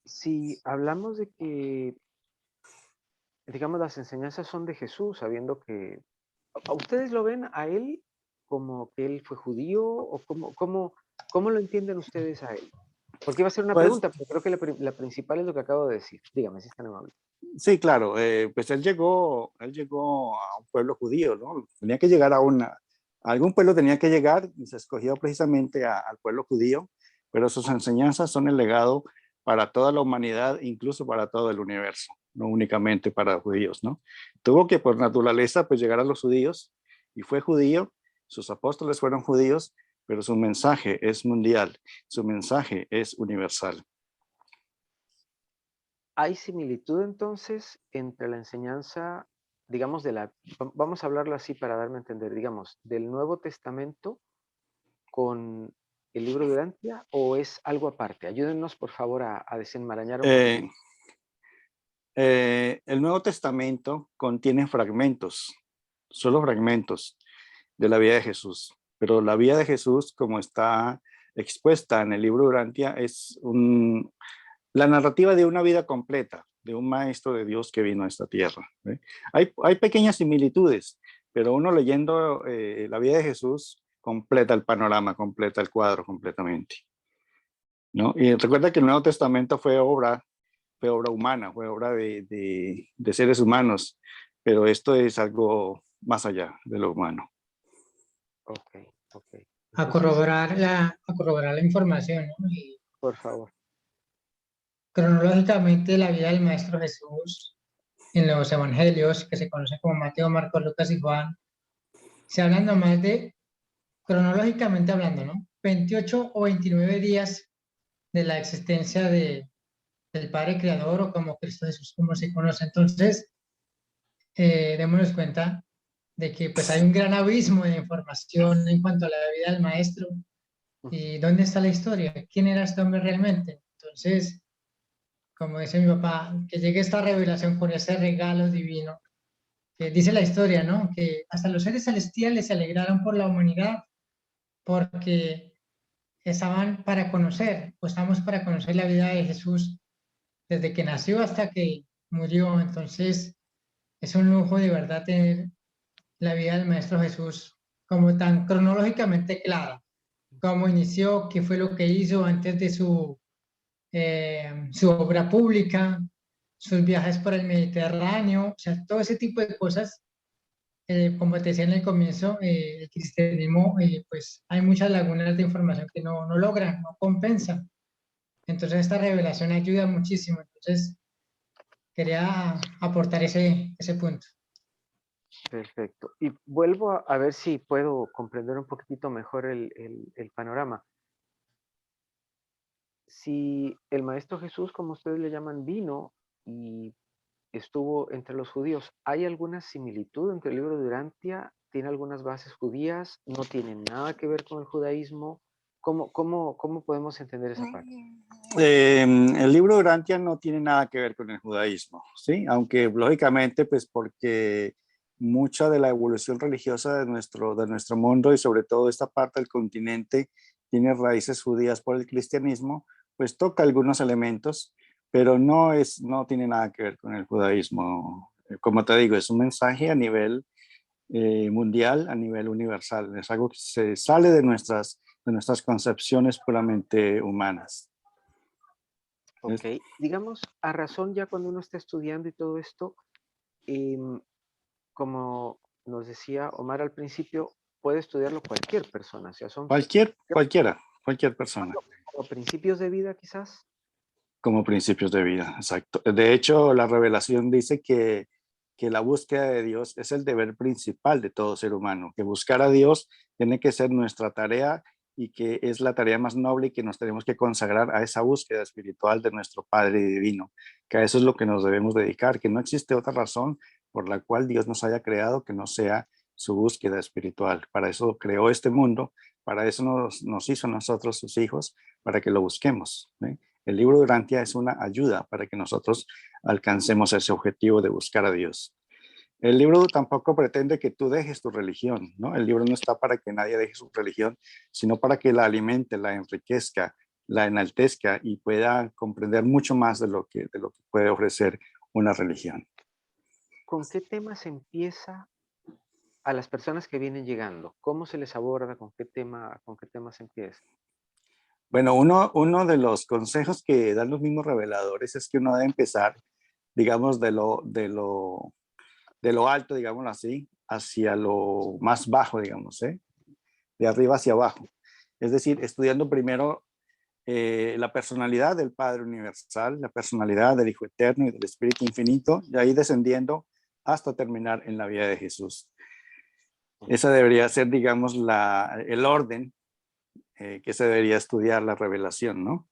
[SPEAKER 2] Si hablamos de que, digamos, las enseñanzas son de Jesús, sabiendo que, ¿a ustedes lo ven a él como que él fue judío o cómo lo entienden ustedes a él? Porque iba a ser una
[SPEAKER 4] Pues
[SPEAKER 2] pregunta, pero creo que la principal es lo que acabo de decir. Dígame si es tan amable.
[SPEAKER 4] sí, claro, pues él llegó a un pueblo judío, ¿no? Tenía que llegar a algún pueblo tenía que llegar y se escogió precisamente al pueblo judío, pero sus enseñanzas son el legado para toda la humanidad, incluso para todo el universo, no únicamente para judíos, ¿no? Tuvo que por naturaleza pues llegar a los judíos y fue judío, sus apóstoles fueron judíos, pero su mensaje es mundial, su mensaje es universal.
[SPEAKER 2] ¿Hay similitud entonces entre la enseñanza, digamos, vamos a hablarlo así para darme a entender, digamos, del Nuevo Testamento con el libro de Urantia o es algo aparte? Ayúdennos, por favor, a desenmarañar un
[SPEAKER 4] Eh,
[SPEAKER 2] poquitito.
[SPEAKER 4] El Nuevo Testamento contiene fragmentos, solo fragmentos de la vida de Jesús, pero la vida de Jesús, como está expuesta en el libro de Urantia, es la narrativa de una vida completa, de un maestro de Dios que vino a esta tierra. Hay pequeñas similitudes, pero uno leyendo la vida de Jesús completa el panorama, completa el cuadro completamente, ¿no? Y recuerda que el Nuevo Testamento fue obra humana, fue obra de seres humanos, pero esto es algo más allá de lo humano.
[SPEAKER 2] Ok.
[SPEAKER 1] A
[SPEAKER 2] Entonces,
[SPEAKER 1] corroborar la información, ¿no? Y
[SPEAKER 2] por favor.
[SPEAKER 1] cronológicamente la vida del Maestro Jesús en los evangelios, que se conocen como Mateo, Marcos, Lucas y Juan, se hablan nomás de, cronológicamente hablando, ¿no? 28 o 29 días de la existencia del Padre Creador o como Cristo Jesús, como se conoce. Entonces, démonos cuenta de que pues hay un gran abismo de información en cuanto a la vida del Maestro y dónde está la historia, quién era este hombre realmente. Entonces, como dice mi papá, que llegue esta revelación con ese regalo divino, que dice la historia, ¿no? Que hasta los seres celestiales se alegraron por la humanidad, porque estaban para conocer, o estamos para conocer la vida de Jesús desde que nació hasta que murió. Entonces, es un lujo de verdad tener la vida del Maestro Jesús como tan cronológicamente clara, cómo inició, qué fue lo que hizo antes de su obra pública, sus viajes por el Mediterráneo, o sea, todo ese tipo de cosas. Como te decía en el comienzo, el cristianismo, pues hay muchas lagunas de información que no logran, no compensan. Entonces esta revelación ayuda muchísimo. Entonces quería aportar ese punto.
[SPEAKER 2] Perfecto. Y vuelvo a ver si puedo comprender un poquitito mejor el panorama. Si el Maestro Jesús, como ustedes le llaman, vino y estuvo entre los judíos, ¿hay alguna similitud entre el libro de Urantia? ¿Tiene algunas bases judías? ¿No tiene nada que ver con el judaísmo? ¿Cómo podemos entender esa parte?
[SPEAKER 4] El libro de Urantia no tiene nada que ver con el judaísmo, ¿sí? Aunque lógicamente, pues porque mucha de la evolución religiosa de nuestro mundo y sobre todo esta parte del continente tiene raíces judías por el cristianismo, pues toca algunos elementos, pero no tiene nada que ver con el judaísmo. Como te digo, es un mensaje a nivel mundial, a nivel universal. Es algo que se sale de nuestras concepciones puramente humanas.
[SPEAKER 2] Ok, digamos, a razón ya cuando uno está estudiando y todo esto, como nos decía Omar al principio, puede estudiarlo cualquier persona, o sea, son
[SPEAKER 4] Cualquier persona.
[SPEAKER 2] como principios de vida quizás.
[SPEAKER 4] Como principios de vida, exacto. De hecho, la revelación dice que la búsqueda de Dios es el deber principal de todo ser humano, que buscar a Dios tiene que ser nuestra tarea y que es la tarea más noble y que nos tenemos que consagrar a esa búsqueda espiritual de nuestro Padre Divino, que a eso es lo que nos debemos dedicar, que no existe otra razón por la cual Dios nos haya creado que no sea su búsqueda espiritual. Para eso creó este mundo, para eso nos hizo a nosotros sus hijos, para que lo busquemos, ¿sí? El libro de Urantia es una ayuda para que nosotros alcancemos ese objetivo de buscar a Dios. El libro tampoco pretende que tú dejes tu religión, ¿no? El libro no está para que nadie deje su religión, sino para que la alimente, la enriquezca, la enaltezca y pueda comprender mucho más de lo que puede ofrecer una religión.
[SPEAKER 2] ¿Con qué temas empieza a las personas que vienen llegando? ¿Cómo se les aborda? ¿Con qué temas empieza?
[SPEAKER 4] Bueno, uno de los consejos que dan los mismos reveladores es que uno debe empezar, digamos, de lo alto, digámoslo así, hacia lo más bajo, digamos, ¿eh? De arriba hacia abajo. Es decir, estudiando primero la personalidad del Padre Universal, la personalidad del Hijo Eterno y del Espíritu Infinito, y ahí descendiendo hasta terminar en la vida de Jesús. Esa debería ser, digamos, el orden que se debería estudiar la revelación, ¿no?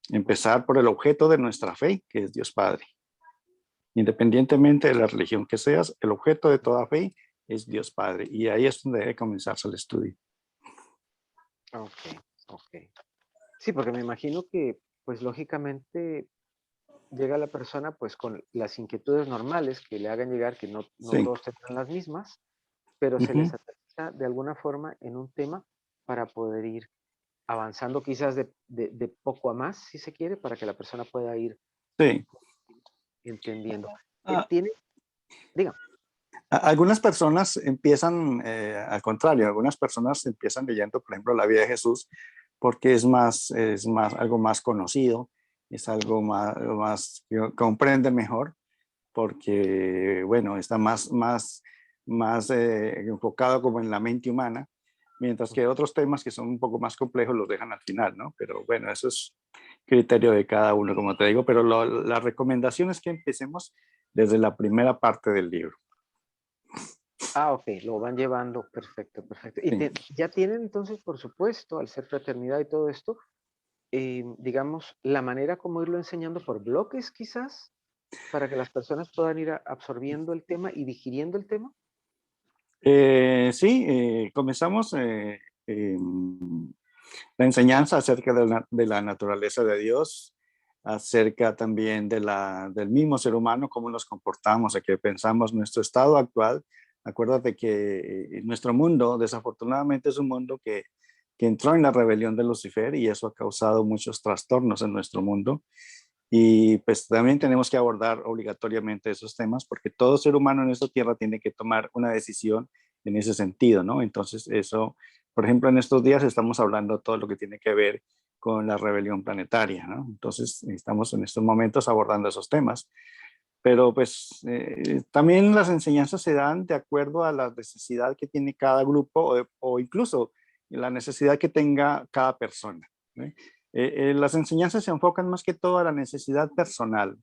[SPEAKER 4] Empezar por el objeto de nuestra fe, que es Dios Padre. Independientemente de la religión que seas, el objeto de toda fe es Dios Padre. Y ahí es donde debe comenzarse el estudio.
[SPEAKER 2] Ok. Sí, porque me imagino que, pues lógicamente, llega la persona pues con las inquietudes normales que le hagan llegar, que no
[SPEAKER 4] Sí.
[SPEAKER 2] todos tendrán las mismas, pero se les aterriza de alguna forma en un tema para poder ir avanzando quizás de poco a más, si se quiere, para que la persona pueda ir
[SPEAKER 4] Sí.
[SPEAKER 2] entendiendo.
[SPEAKER 4] Ah,
[SPEAKER 2] Diga.
[SPEAKER 4] Algunas personas empiezan, al contrario, algunas personas empiezan leyendo, por ejemplo, la vida de Jesús, porque es algo más conocido, es algo más que comprenden mejor, porque, bueno, está más enfocado como en la mente humana, mientras que otros temas que son un poco más complejos los dejan al final, ¿no? Pero bueno, eso es criterio de cada uno, como te digo, pero la recomendación es que empecemos desde la primera parte del libro.
[SPEAKER 2] Ah, ok, lo van llevando, perfecto, perfecto. Y
[SPEAKER 4] Sí.
[SPEAKER 2] ya tienen entonces, por supuesto, al ser fraternidad y todo esto, digamos, la manera como irlo enseñando por bloques quizás, para que las personas puedan ir absorbiendo el tema y digiriendo el tema.
[SPEAKER 4] Sí, comenzamos la enseñanza acerca de la naturaleza de Dios, acerca también del mismo ser humano, cómo nos comportamos, de qué pensamos, nuestro estado actual. Acuérdate que nuestro mundo, desafortunadamente, es un mundo que entró en la rebelión de Lucifer y eso ha causado muchos trastornos en nuestro mundo. Y pues también tenemos que abordar obligatoriamente esos temas porque todo ser humano en esta tierra tiene que tomar una decisión en ese sentido, ¿no? Entonces eso, por ejemplo, en estos días estamos hablando todo lo que tiene que ver con la rebelión planetaria, ¿no? Entonces estamos en estos momentos abordando esos temas. Pero pues también las enseñanzas se dan de acuerdo a la necesidad que tiene cada grupo o incluso la necesidad que tenga cada persona, ¿sí? Las enseñanzas se enfocan más que todo a la necesidad personal,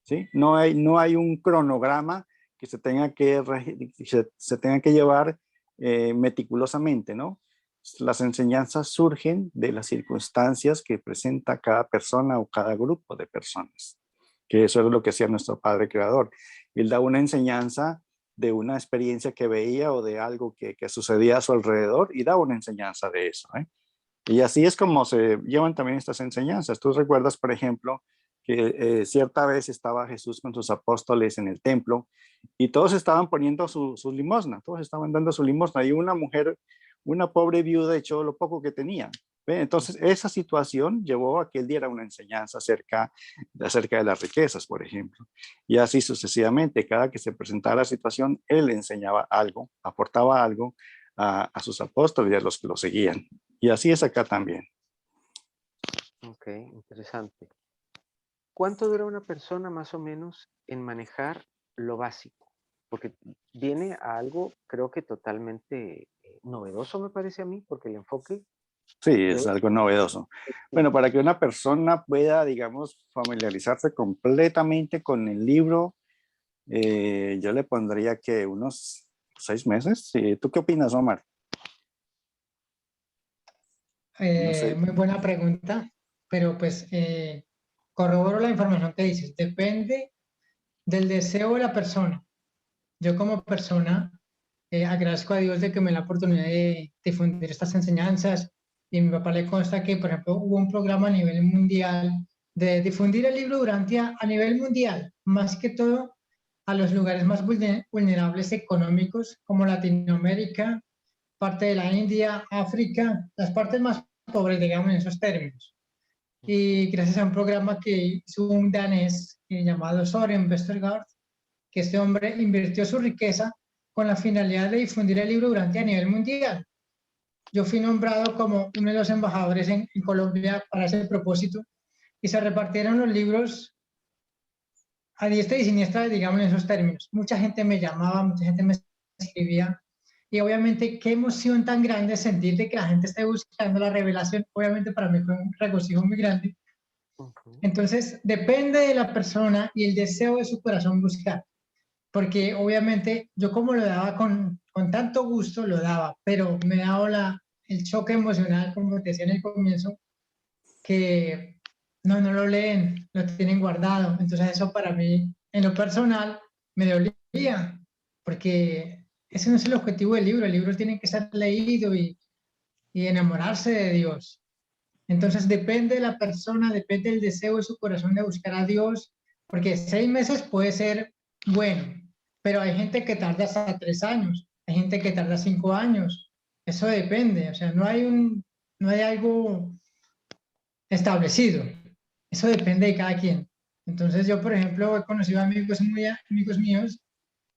[SPEAKER 4] ¿sí? No hay un cronograma que se tenga se tenga que llevar meticulosamente, ¿no? Las enseñanzas surgen de las circunstancias que presenta cada persona o cada grupo de personas, que eso es lo que hacía nuestro Padre Creador. Él da una enseñanza de una experiencia que veía o de algo que sucedía a su alrededor y da una enseñanza de eso, ¿eh? Y así es como se llevan también estas enseñanzas. Tú recuerdas, por ejemplo, que cierta vez estaba Jesús con sus apóstoles en el templo y todos estaban poniendo su limosna, todos estaban dando su limosna y una mujer, una pobre viuda echó lo poco que tenía. ¿Ve? Entonces, esa situación llevó a que él diera una enseñanza acerca de las riquezas, por ejemplo. Y así sucesivamente, cada que se presentaba la situación, él enseñaba algo, aportaba algo a sus apóstoles y a los que lo seguían. Y así es acá también.
[SPEAKER 2] Ok, interesante. ¿Cuánto dura una persona más o menos en manejar lo básico? Porque viene a algo, creo que totalmente novedoso, me parece a mí, porque el enfoque
[SPEAKER 4] Sí, es
[SPEAKER 2] debe
[SPEAKER 4] algo novedoso.
[SPEAKER 2] ser.
[SPEAKER 4] Bueno, para que una persona pueda, digamos, familiarizarse completamente con el libro, yo le pondría que unos 6 meses. Sí, ¿tú qué opinas, Omar? No sé.
[SPEAKER 1] Muy buena pregunta, pero pues corroboro la información que dices. Depende del deseo de la persona. Yo como persona agradezco a Dios de que me da la oportunidad de difundir estas enseñanzas y a mi papá le consta que, por ejemplo, hubo un programa a nivel mundial de difundir el libro durante a nivel mundial, más que todo a los lugares más vulnerables económicos como Latinoamérica, parte de la India, África, las partes más pobres, digamos, en esos términos. Y gracias a un programa que hizo un danés llamado Søren Vestergaard, que este hombre invirtió su riqueza con la finalidad de difundir el libro durante a nivel mundial. Yo fui nombrado como uno de los embajadores en Colombia para ese propósito y se repartieron los libros a diestra y siniestra, digamos, en esos términos. Mucha gente me llamaba, mucha gente me escribía y obviamente qué emoción tan grande sentir de que la gente esté buscando la revelación. Obviamente para mí fue un regocijo muy grande. Entonces depende de la persona y el deseo de su corazón buscar. Porque obviamente yo como lo daba con tanto gusto, lo daba, pero me daba el choque emocional, como te decía en el comienzo, que no lo leen, lo tienen guardado. Entonces eso para mí, en lo personal, me dolía, porque ese no es el objetivo del libro. El libro tiene que ser leído y enamorarse de Dios. Entonces depende de la persona, depende del deseo de su corazón de buscar a Dios, porque 6 meses puede ser bueno, pero hay gente que tarda hasta 3 años, hay gente que tarda 5 años, eso depende, o sea, no hay algo establecido, eso depende de cada quien. Entonces yo, por ejemplo, he conocido amigos míos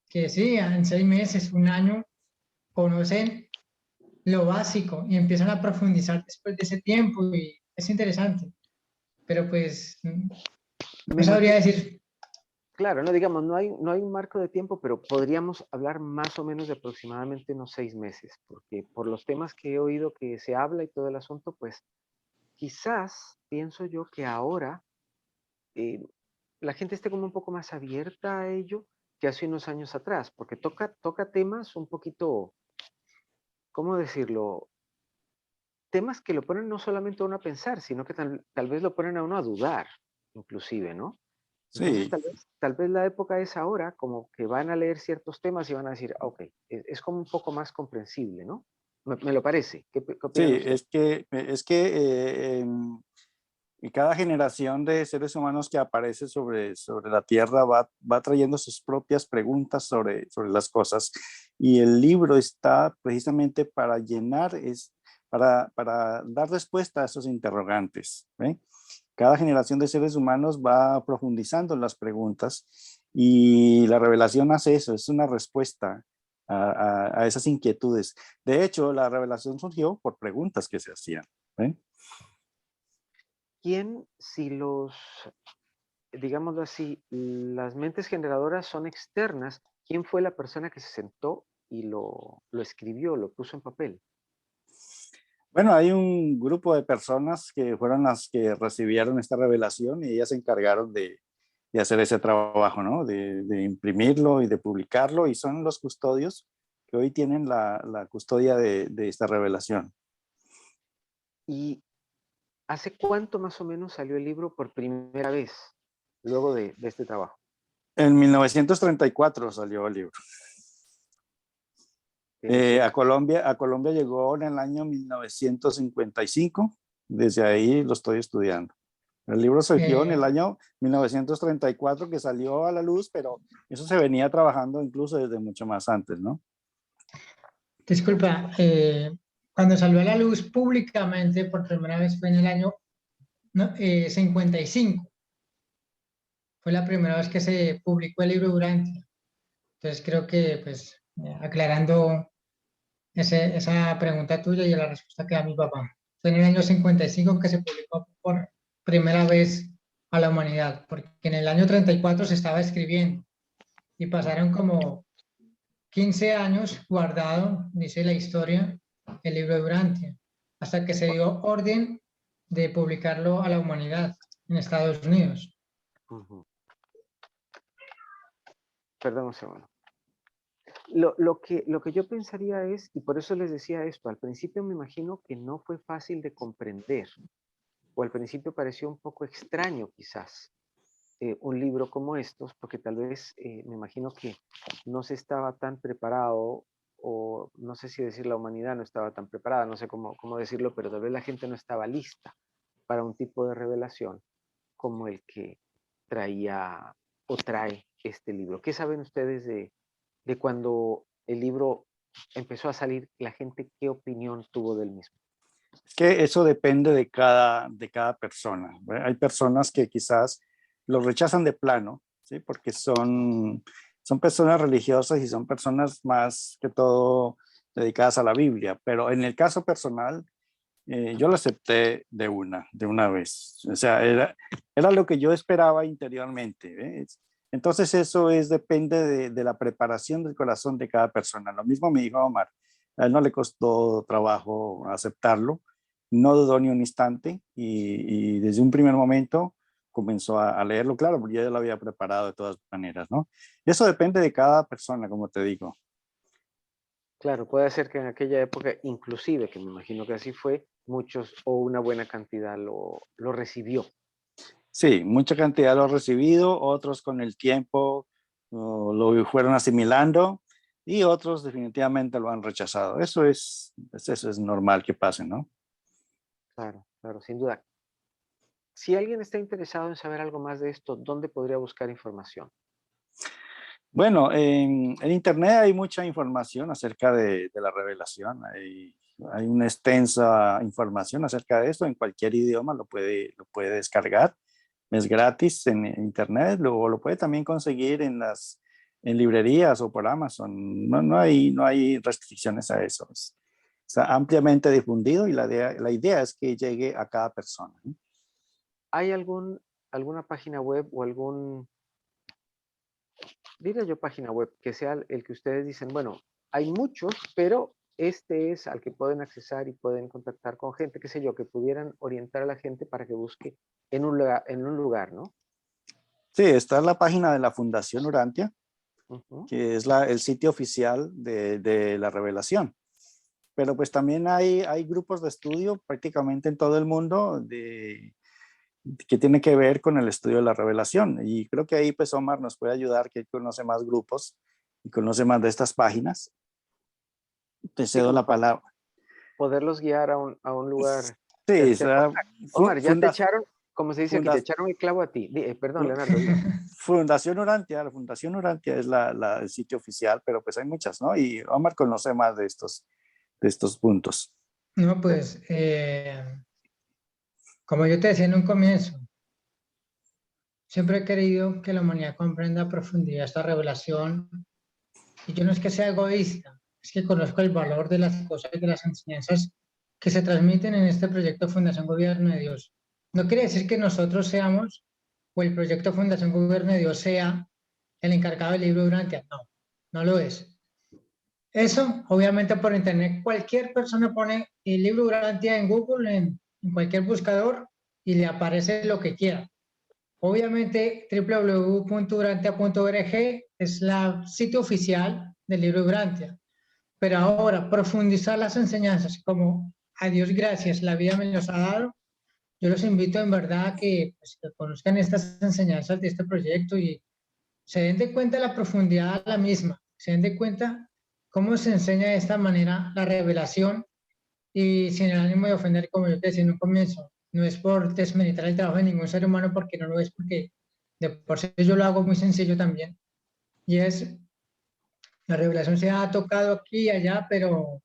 [SPEAKER 1] que sí, en 6 meses, un año, conocen lo básico y empiezan a profundizar después de ese tiempo y es interesante. Pero pues
[SPEAKER 2] Me
[SPEAKER 1] no sabría
[SPEAKER 2] imagino,
[SPEAKER 1] decir,
[SPEAKER 2] claro, no digamos, no hay un marco de tiempo, pero podríamos hablar más o menos de aproximadamente unos 6 meses, porque por los temas que he oído que se habla y todo el asunto, pues quizás pienso yo que ahora eh, la gente esté como un poco más abierta a ello que hace unos años atrás, porque toca temas un poquito, ¿cómo decirlo? Temas que lo ponen no solamente a uno a pensar, sino que tal vez lo ponen a uno a dudar, inclusive, ¿no? Entonces,
[SPEAKER 4] Sí,
[SPEAKER 2] tal vez la época es ahora, como que van a leer ciertos temas y van a decir, "Ah, ok, es como un poco más comprensible, ¿no? Me lo parece. ¿Qué opinan
[SPEAKER 4] sí,
[SPEAKER 2] ustedes?
[SPEAKER 4] es que y cada generación de seres humanos que aparece sobre la Tierra va trayendo sus propias preguntas sobre las cosas. Y el libro está precisamente para llenar, para dar respuesta a esos interrogantes. ¿Ve? Cada generación de seres humanos va profundizando en las preguntas y la revelación hace eso, es una respuesta a esas inquietudes. De hecho, la revelación surgió por preguntas que se hacían. ¿Ve?
[SPEAKER 2] ¿Quién, si digámoslo así, las mentes generadoras son externas, quién fue la persona que se sentó y lo escribió, lo puso en papel?
[SPEAKER 4] Bueno, hay un grupo de personas que fueron las que recibieron esta revelación y ellas se encargaron de hacer ese trabajo, ¿no? De imprimirlo y de publicarlo y son los custodios que hoy tienen la custodia de esta revelación.
[SPEAKER 2] ¿Y hace cuánto más o menos salió el libro por primera vez, luego de este trabajo?
[SPEAKER 4] En 1934 salió el libro.
[SPEAKER 2] Perfecto.
[SPEAKER 4] A Colombia llegó en el año 1955. Desde ahí lo estoy estudiando. El libro surgió en el
[SPEAKER 1] eh,
[SPEAKER 4] año 1934 que salió a la luz, pero eso se venía trabajando incluso desde mucho más antes, ¿no?
[SPEAKER 1] disculpa, cuando salió a la luz públicamente por primera vez fue en el año 55. Fue la primera vez que se publicó el libro Durantia. Entonces creo que, pues, aclarando esa pregunta tuya y la respuesta que da mi papá. Fue en el año 55 que se publicó por primera vez a la humanidad, porque en el año 34 se estaba escribiendo y pasaron como 15 años guardado, dice la historia, el libro de Durantia, hasta que se dio orden de publicarlo a la humanidad en Estados Unidos.
[SPEAKER 2] Ujú. Perdón un segundo. Lo que yo pensaría es, y por eso les decía esto, al principio me imagino que no fue fácil de comprender, o al principio pareció un poco extraño quizás un libro como estos, porque tal vez me imagino que no se estaba tan preparado, o no sé si decir la humanidad no estaba tan preparada, no sé cómo decirlo, pero tal vez la gente no estaba lista para un tipo de revelación como el que traía o trae este libro. ¿Qué saben ustedes de cuando el libro empezó a salir, la gente qué opinión tuvo del mismo?
[SPEAKER 4] Es que eso depende de cada persona. ¿Ve? Hay personas que quizás lo rechazan de plano, ¿sí? Porque son personas religiosas y son personas más que todo dedicadas a la Biblia. Pero en el caso personal, yo lo acepté de una vez. O sea, era lo que yo esperaba interiormente. ¿Ves? Entonces eso depende de la preparación del corazón de cada persona. Lo mismo me dijo Omar. A él no le costó trabajo aceptarlo, no dudó ni un instante y desde un primer momento comenzó a leerlo, claro, porque yo ya lo había preparado de todas maneras, ¿no? Eso depende de cada persona, como te digo.
[SPEAKER 2] Claro, puede ser que en aquella época, inclusive, que me imagino que así fue, muchos o una buena cantidad lo recibió.
[SPEAKER 4] Sí, mucha cantidad lo han recibido, otros con el tiempo lo fueron asimilando y otros definitivamente lo han rechazado. Eso es normal que pase, ¿no?
[SPEAKER 2] Claro, claro, sin duda. Si alguien está interesado en saber algo más de esto, ¿dónde podría buscar información?
[SPEAKER 4] Bueno, en Internet hay mucha información acerca de la revelación. Hay una extensa información acerca de esto. En cualquier idioma lo puede descargar. Es gratis en Internet. Luego lo puede también conseguir en librerías o por Amazon. No hay restricciones a eso. Está ampliamente difundido y la idea es que llegue a cada persona, ¿no?
[SPEAKER 2] ¿Hay alguna página web o diría yo página web, que sea el que ustedes dicen, bueno, hay muchos, pero este es al que pueden accesar y pueden contactar con gente, qué sé yo, que pudieran orientar a la gente para que busque en un lugar, ¿no?
[SPEAKER 4] Sí, está la página de la Fundación Urantia,
[SPEAKER 2] Ujú.
[SPEAKER 4] que es el sitio oficial de la revelación. Pero pues también hay grupos de estudio prácticamente en todo el mundo que tiene que ver con el estudio de la revelación. Y creo que ahí pues Omar nos puede ayudar, que él conoce más grupos y conoce más de estas páginas. Te
[SPEAKER 2] Sí,
[SPEAKER 4] cedo
[SPEAKER 2] como
[SPEAKER 4] la palabra.
[SPEAKER 2] poderlos guiar a un lugar
[SPEAKER 4] Sí,
[SPEAKER 2] certero. Omar, ya te
[SPEAKER 4] funda,
[SPEAKER 2] echaron, como se dice aquí, te
[SPEAKER 4] funda,
[SPEAKER 2] echaron el clavo a ti. Perdón, Leonardo, dime.
[SPEAKER 4] Fundación Urantia, la Fundación Urantia es el sitio oficial, pero pues hay muchas, ¿no? Y Omar conoce más de estos puntos.
[SPEAKER 1] No, pues, como yo te decía en un comienzo, siempre he querido que la humanidad comprenda a profundidad esta revelación. Y yo no es que sea egoísta, es que conozco el valor de las cosas y de las enseñanzas que se transmiten en este proyecto Fundación Gobierno de Dios. No quiere decir que nosotros seamos o el proyecto Fundación Gobierno de Dios sea el encargado del libro Urantia. No, no lo es. Eso, obviamente, por internet, cualquier persona pone el libro Urantia en Google, en cualquier buscador, y le aparece lo que quiera. Obviamente, www.urantia.org es la sitio oficial del libro Urantia. Pero ahora, profundizar las enseñanzas, como a Dios gracias, la vida me los ha dado, yo los invito en verdad a que, pues, que conozcan estas enseñanzas de este proyecto y se den de cuenta de la profundidad de la misma, se den de cuenta cómo se enseña de esta manera la revelación y sin el ánimo de ofender, como yo te decía en un comienzo, no es por desmeritar el trabajo de ningún ser humano porque no lo es, porque de por sí yo lo hago muy sencillo también, y es, la revelación se ha tocado aquí y allá, pero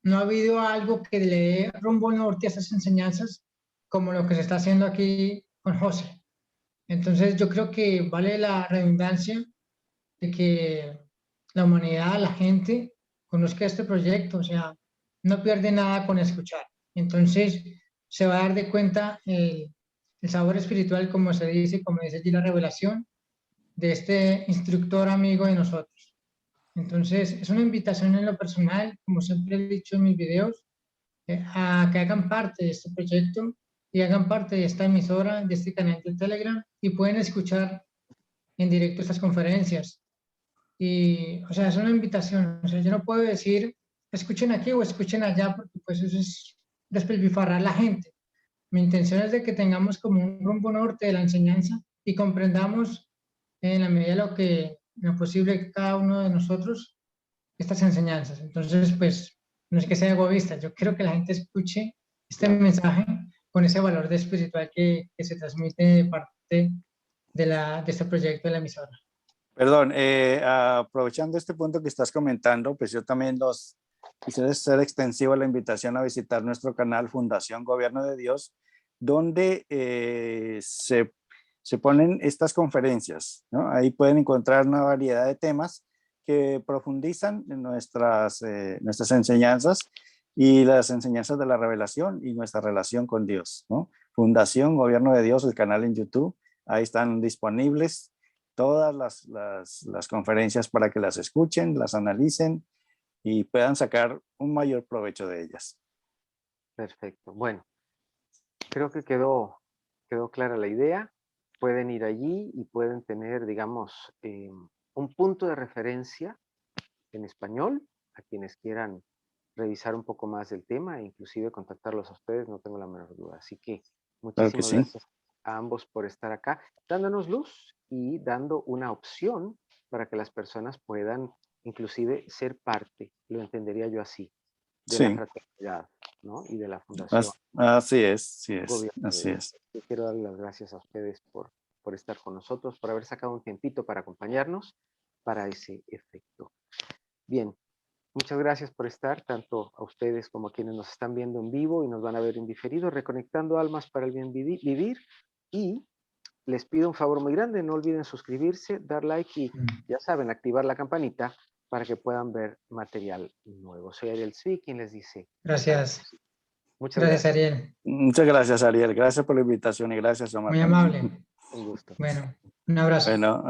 [SPEAKER 1] no ha habido algo que le dé rumbo norte a esas enseñanzas como lo que se está haciendo aquí con José. Entonces yo creo que vale la redundancia de que la humanidad, la gente, conozca este proyecto, o sea, no pierde nada con escuchar. Entonces, se va a dar de cuenta el sabor espiritual, como se dice, como dice allí la revelación, de este instructor amigo de nosotros. Entonces, es una invitación en lo personal, como siempre he dicho en mis videos, a que hagan parte de este proyecto y hagan parte de esta emisora, de este canal de Telegram y pueden escuchar en directo estas conferencias. Y, o sea, es una invitación. O sea, yo no puedo decir, escuchen aquí o escuchen allá, porque pues eso es despilfarrar la gente. Mi intención es de que tengamos como un rumbo norte de la enseñanza y comprendamos en la medida de lo posible cada uno de nosotros estas enseñanzas. Entonces, pues, no es que sea egoísta, yo quiero que la gente escuche este
[SPEAKER 2] Claro.
[SPEAKER 1] mensaje con ese valor de espiritual que se transmite de parte de este proyecto de la emisora.
[SPEAKER 4] Perdón, aprovechando este punto que estás comentando, pues yo también quisiera hacer extensiva la invitación a visitar nuestro canal Fundación Gobierno de Dios, donde se ponen estas conferencias, ¿no? Ahí pueden encontrar una variedad de temas que profundizan en nuestras enseñanzas y las enseñanzas de la revelación y nuestra relación con Dios, ¿no? Fundación Gobierno de Dios, el canal en YouTube, ahí están disponibles todas las conferencias para que las escuchen, las analicen y puedan sacar un mayor provecho de ellas.
[SPEAKER 2] Perfecto. Bueno, creo que quedó clara la idea. Pueden ir allí y pueden tener, digamos, un punto de referencia en español a quienes quieran revisar un poco más del tema e inclusive contactarlos a ustedes, no tengo la menor duda. Así que
[SPEAKER 4] Claro que
[SPEAKER 2] muchísimas
[SPEAKER 4] sí.
[SPEAKER 2] gracias a ambos por estar acá, dándonos luz y dando una opción para que las personas puedan inclusive ser parte, lo entendería yo así, de la
[SPEAKER 4] Sí.
[SPEAKER 2] fraternidad. ¿no? Y de la Fundación
[SPEAKER 4] Así es, sí es,
[SPEAKER 2] Gobierno
[SPEAKER 4] así
[SPEAKER 2] de
[SPEAKER 4] es.
[SPEAKER 2] Yo quiero darle las gracias a ustedes por estar con nosotros, por haber sacado un tiempito para acompañarnos para ese efecto. Bien, muchas gracias por estar, tanto a ustedes como a quienes nos están viendo en vivo y nos van a ver en diferido, reconectando almas para el bien vivir. Y les pido un favor muy grande, no olviden suscribirse, dar like y, ya saben, activar la campanita para que puedan ver material nuevo. Soy Ariel Zvi, quien les dice.
[SPEAKER 1] Gracias.
[SPEAKER 2] Muchas
[SPEAKER 1] Gracias,
[SPEAKER 2] gracias.
[SPEAKER 1] Ariel.
[SPEAKER 4] Muchas gracias, Ariel. Gracias por la invitación y gracias, Omar.
[SPEAKER 1] Muy
[SPEAKER 4] También.
[SPEAKER 1] amable.
[SPEAKER 2] Un gusto.
[SPEAKER 1] Bueno, un abrazo.
[SPEAKER 4] Bueno,